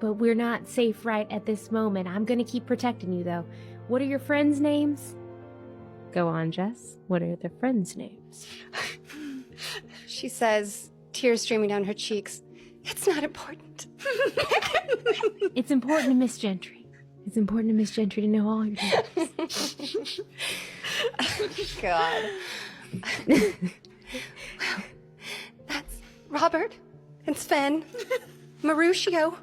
but we're not safe right at this moment. I'm gonna keep protecting you, though. What are your friends' names? Go on, Jess. What are the friends' names? She says, tears streaming down her cheeks. It's not important. It's important to Miss Gentry. It's important to Miss Gentry to know all your names. God. Well, that's Robert and Sven, Mauricio,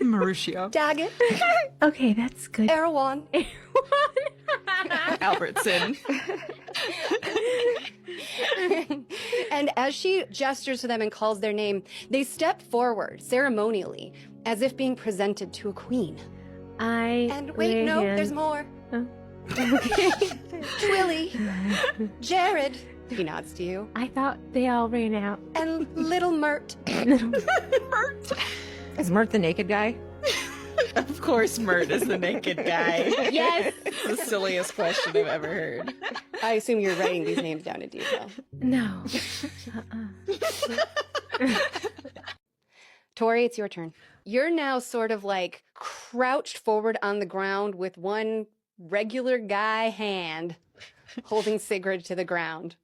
Mauricio. Daggett, Okay, that's good. Erewhon. Albertson. And as she gestures to them and calls their name, they step forward ceremonially, as if being presented to a queen. And wait, no, there's more. Oh. Okay. Twilly, Jared, he nods to you, I thought they all ran out. and little Mert. Mert. Is Mert the naked guy? Of course, Mert is the naked guy. Yes. The silliest question I've ever heard. I assume you're writing these names down in detail. No. Tori, it's your turn. You're now sort of like crouched forward on the ground with one regular guy hand holding Sigrid to the ground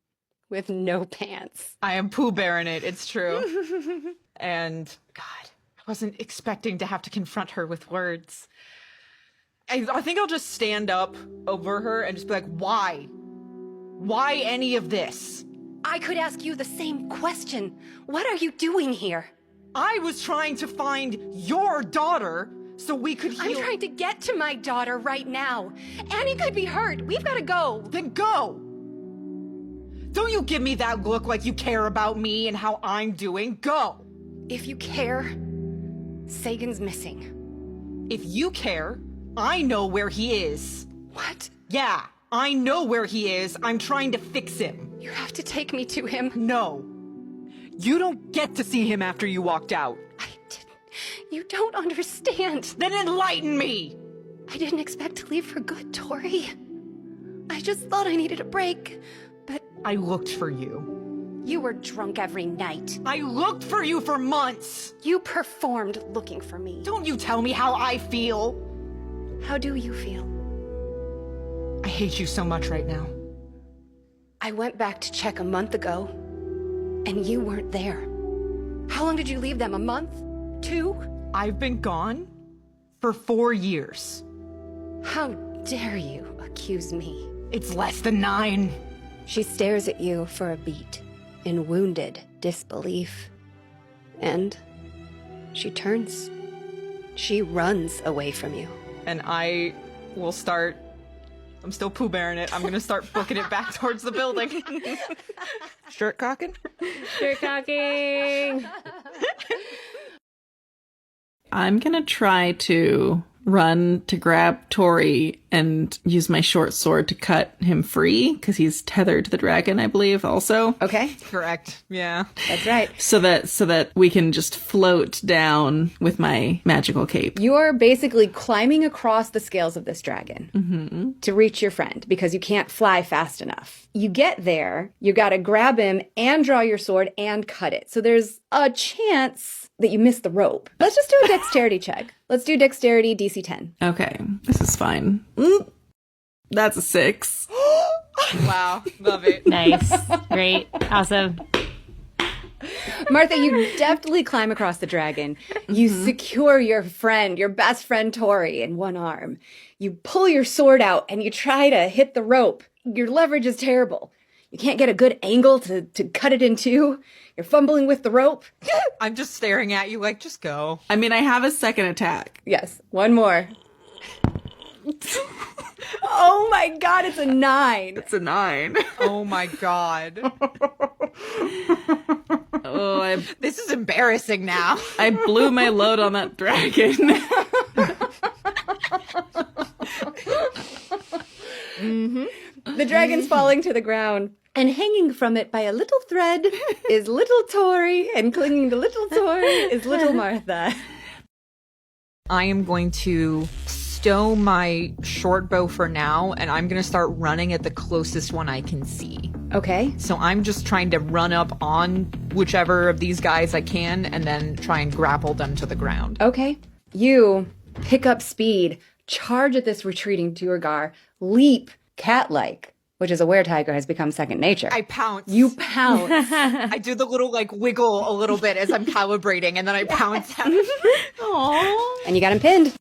with no pants. I am Pooh Bearing it, it's true. And, God, I wasn't expecting to have to confront her with words. I think I'll just stand up over her and just be like, why? Why any of this? I could ask you the same question. What are you doing here? I was trying to find your daughter so we could heal. I'm trying to get to my daughter right now. Annie could be hurt. We've got to go. Then go! Don't you give me that look like you care about me and how I'm doing. Go! If you care, Sagan's missing. If you care, I know where he is. What? Yeah, I know where he is. I'm trying to fix him. You have to take me to him. No. You don't get to see him after you walked out. I didn't. You don't understand. Then enlighten me! I didn't expect to leave for good, Tori. I just thought I needed a break, but I looked for you. you were drunk every night. I looked for you for months! You performed looking for me. Don't you tell me how I feel! How do you feel? I hate you so much right now. I went back to check a month ago, and you weren't there. How long did you leave them? A month? 2? I've been gone for 4 years. How dare you accuse me? It's less than 9. She stares at you for a beat in wounded disbelief. And she turns. She runs away from you. And I will start... I'm still Pooh Bearing it. I'm gonna start booking it back towards the building. Shirt cocking? Shirt cocking. I'm gonna try to run to grab Tori and use my short sword to cut him free, because he's tethered to the dragon, I believe, also. Okay, Correct. Yeah. that's right. So that we can just float down with my magical cape. You are basically climbing across the scales of this dragon to reach your friend because you can't fly fast enough. You get there, you gotta grab him and draw your sword and cut it. So there's a chance that you miss the rope. Let's just do a dexterity check. Let's do dexterity DC 10. Okay, this is fine. That's a 6. Wow. Love it. Nice. Great. Awesome. Martha, you deftly climb across the dragon. You secure your friend, your best friend Tori, in one arm. You pull your sword out and you try to hit the rope. Your leverage is terrible. You can't get a good angle to cut it in two. You're fumbling with the rope. I'm just staring at you like, just go. I mean, I have a second attack. Yes, one more. Oh my god, it's a 9. It's a 9. Oh my god. Oh, This is embarrassing now. I blew my load on that dragon. The dragon's falling to the ground, and hanging from it by a little thread is little Tori, and clinging to little Tori is little Martha. I am going to stow my short bow for now, and I'm gonna start running at the closest one I can see. Okay. So I'm just trying to run up on whichever of these guys I can, and then try and grapple them to the ground. Okay. You pick up speed, charge at this retreating Duergar, leap cat-like, which is a were-tiger has become second nature. I pounce. You pounce. I do the little like wiggle a little bit as I'm calibrating, and then I pounce at him. Aww. And you got him pinned.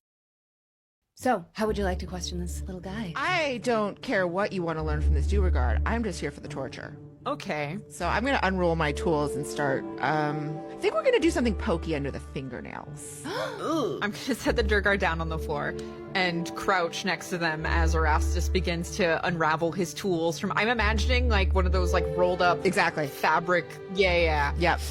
So, how would you like to question this little guy? I don't care what you want to learn from this Duergar. I'm just here for the torture. Okay. So I'm going to unroll my tools and start, I think we're going to do something pokey under the fingernails. I'm gonna set the Durgar down on the floor and crouch next to them as Erastus begins to unravel his tools from. I'm imagining like one of those like rolled up Exactly. fabric. Yeah. Yep.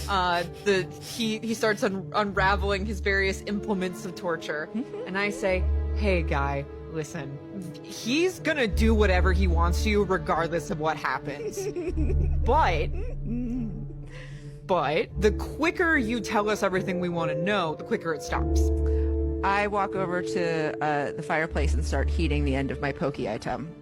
He starts unraveling his various implements of torture, and I say, "Hey, guy, listen. He's gonna do whatever he wants to, regardless of what happens. But the quicker you tell us everything we want to know, the quicker it stops." I walk over to the fireplace and start heating the end of my pokey item.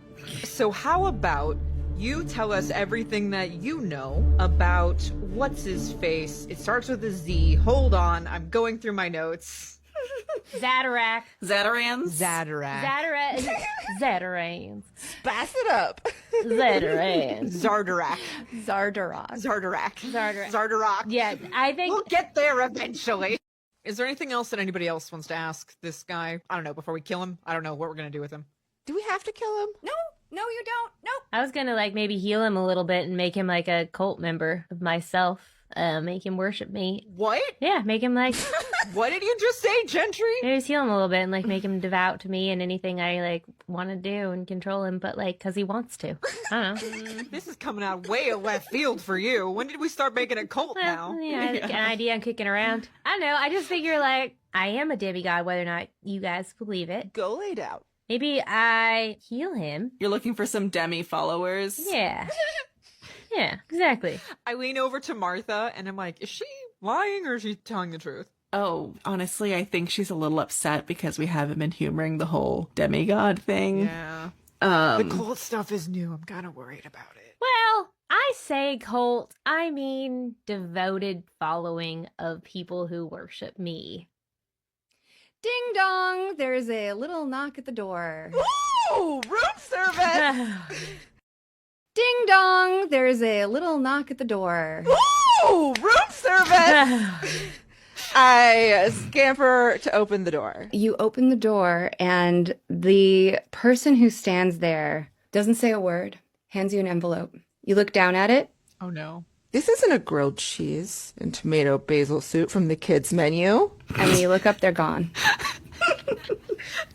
So how about you tell us everything that you know about what's his face? It starts with a Z. Hold on, I'm going through my notes. Zadarak. Zatarans? Zadarak. Zadarans. Bass it up. Zadarans. Zardarak. Zardarak. Zardarak. Yeah, I think We'll get there eventually. Is there anything else that anybody else wants to ask this guy? I don't know, before we kill him? I don't know what we're gonna do with him. Do we have to kill him? No, you don't. Nope. I was gonna like maybe heal him a little bit and make him like a cult member of myself. Make him worship me. What? Yeah, make him like What did you just say, Gentry? maybe just heal him a little bit and like make him devout to me and anything I like want to do and control him, but like because he wants to. I don't know. This is coming out way of left field for you. When did we start making a cult now? Well, yeah, an idea I'm kicking around. I don't know. I just figure like I am a demigod, whether or not you guys believe it. Go lay down. Maybe I heal him. You're looking for some demi followers? Yeah. Yeah, exactly. I lean over to Martha and I'm like, is she lying or is she telling the truth? Oh, honestly, I think she's a little upset because we haven't been humoring the whole demigod thing. Yeah. The Um, cult stuff is new. I'm kind of worried about it. Well, I say cult, I mean devoted following of people who worship me. Ding dong, there's a little knock at the door. Ooh, room service. Ding dong, there's a little knock at the door. Ooh, room service. I scamper to open the door. You open the door, and the person who stands there doesn't say a word, hands you an envelope. You look down at it. Oh no. This isn't a grilled cheese and tomato basil soup from the kids' menu. And when you look up, they're gone.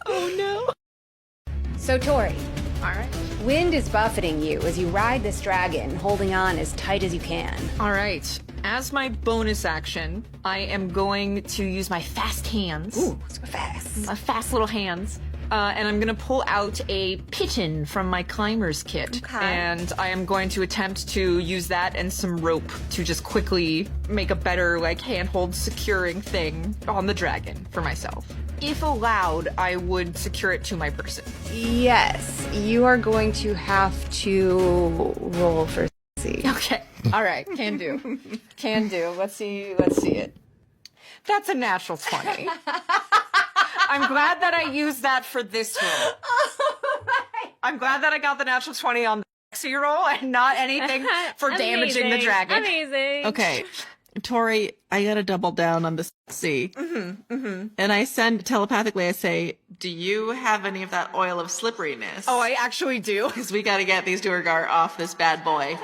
Oh no. So, Tori, All right. wind is buffeting you as you ride this dragon, holding on as tight as you can. All right. As my bonus action, I am going to use my fast hands. Ooh, so fast. My fast little hands. And I'm going to pull out a pigeon from my climber's kit. Okay. And I am going to attempt to use that and some rope to just quickly make a better, like, handhold securing thing on the dragon for myself. If allowed, I would secure it to my person. Yes, you are going to have to roll for C. Okay. All right. Can do. Can do. Let's see it. That's a natural 20. I'm glad that I used that for this roll. I'm glad that I got the natural 20 on the Lexi roll and not anything for damaging the dragon. Amazing. okay. Tori, I gotta double down on the C. And I send telepathically, I say, do you have any of that oil of slipperiness? Oh, I actually do. Because we gotta get these Duergar off this bad boy.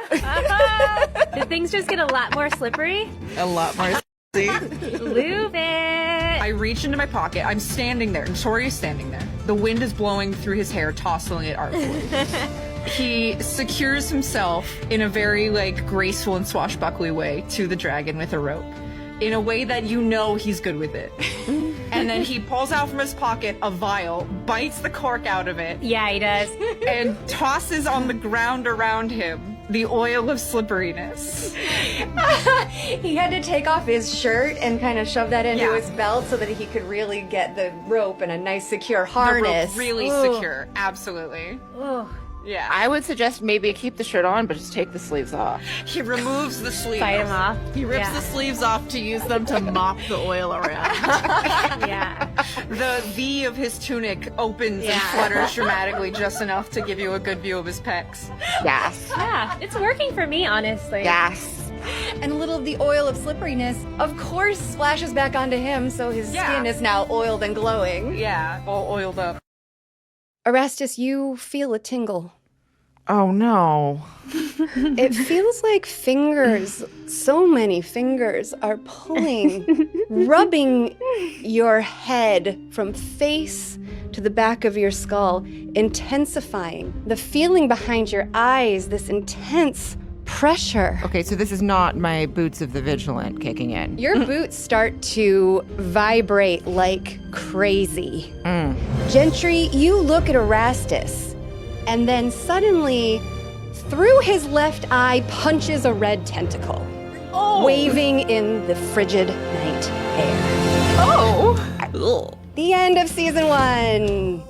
Did things just get a lot more slippery? A lot more C. Lube it. I reach into my pocket. I'm standing there, and Tori is standing there. The wind is blowing through his hair, tossing it artfully. He secures himself in a very, like, graceful and swashbuckly way to the dragon with a rope. In a way that you know he's good with it. And then he pulls out from his pocket a vial, bites the cork out of it, Yeah, he does. and tosses on the ground around him the oil of slipperiness. He had to take off his shirt and kind of shove that into Yeah. his belt so that he could really get the rope and a nice secure The harness. rope really secure. Absolutely. Oh, Yeah. I would suggest maybe keep the shirt on, but just take the sleeves off. He removes the sleeves. fight him off. He rips Yeah. the sleeves off to use them to mop the oil around. Yeah. The V of his tunic opens and Yeah. flutters dramatically just enough to give you a good view of his pecs. Yes. Yeah, it's working for me, honestly. Yes. And a little of the oil of slipperiness, of course, splashes back onto him, so his Yeah. skin is now oiled and glowing. Yeah, all oiled up. Erastus, you feel a tingle. Oh no. It feels like fingers, so many fingers, are pulling, rubbing your head from face to the back of your skull, intensifying the feeling behind your eyes, this intense pressure. Okay, so this is not my boots of the vigilant kicking in. Your boots start to vibrate like crazy. Gentry, you look at Erastus, and then suddenly, through his left eye, punches a red tentacle, waving in the frigid night air. Oh. The end of season 1.